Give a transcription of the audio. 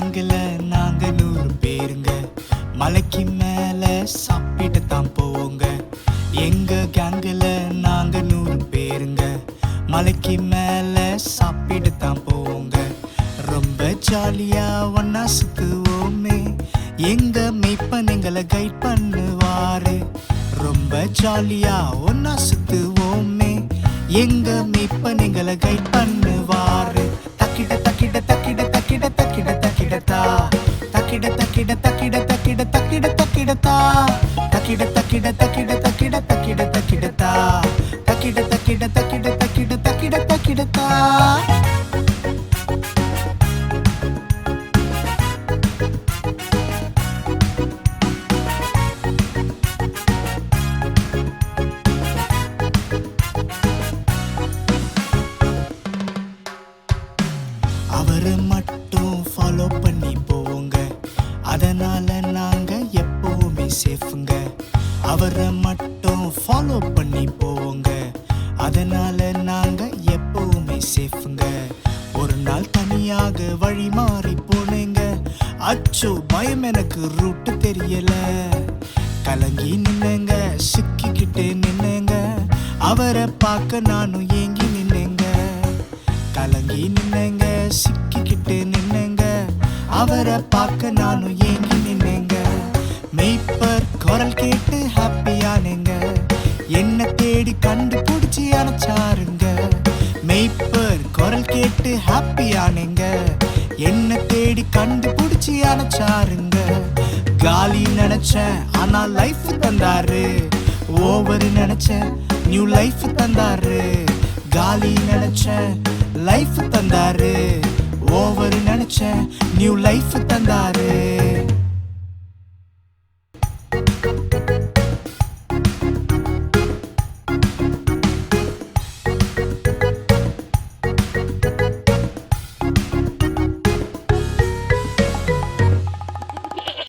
கேங்கில் நாங்க 100 பேருங்க. மலைக்கு மேல சாப்பிட்டு தான் போவோங்க. எங்க கேங்கில் நாங்க 100 பேருங்க. மலைக்கு மேல சாப்பிட்டு தான் போவோங்க. ரொம்ப ஜாலியா ஒன்னா சுத்துவோமே. எங்க மெய்ப்பன் எங்களை கைட் பண்ணுவாரு. ரொம்ப ஜாலியா ஒன்னா சுத்துவோமே. எங்க மெய்ப்பன் எங்களை கைட் பண்ணுவாரு. தக்கிட தக்கிட தக்கிட தக்கிட தக்கிட தக்கிடத்தா தக்கிட தக்கிட தக்கிட தக்கிட தக்கிட தக்கிடத்தா தக்கிட தக்கிட தக்கிட தக்கிட தக்கிட தக்கிடத்தா தக்கிட தக்கிட தக்கிட தக்கிட தக்கிட தக்கிடத்தா. அவரை மட்டும் ஃபாலோ பண்ணி போவோங்க. அதனால நாங்க எப்பவுமே சேஃபுங்க. அவரை மட்டும் ஃபாலோ பண்ணி போவோங்க. அதனால நாங்க எப்பவுமே சேஃபுங்க. ஒரு நாள் தனியாக வழி மாறி போனேங்க. அச்சோ பயம், எனக்கு ரூட்டு தெரியல. கலங்கி நின்னேங்க, சிக்கிக்கிட்டு நின்னேங்க. அவரை பார்க்க நானும் ஏங்கி நின்னேங்க. கலங்கி நின்னேங்க, சிக்கிக்கிட்டு நின்னேங்க. அவரை பார்க்க நானும் ஏங்கி நின்னேங்க. மெய்ப்பர் குரல் கேட்டு ஹாப்பியானேங்க. என்ன தேடி கண்டுபிடிச்சி அணைச்சாருங்க. மெய்ப்பர் குரல் கேட்டு ஹாப்பியானேங்க. என்ன தேடி கண்டுபிடிச்சி அணைச்சாருங்க. காலி நினைச்சேன், ஆனா லைஃப் தந்தாரு. ஓவர் நினைச்சேன், நியூ லைஃப் தந்தாரு. காலி நினைச்சேன், லைஃப் தந்தாரு. ஓவர் நினைச்சேன், நியூ லைஃப் தந்தாரு.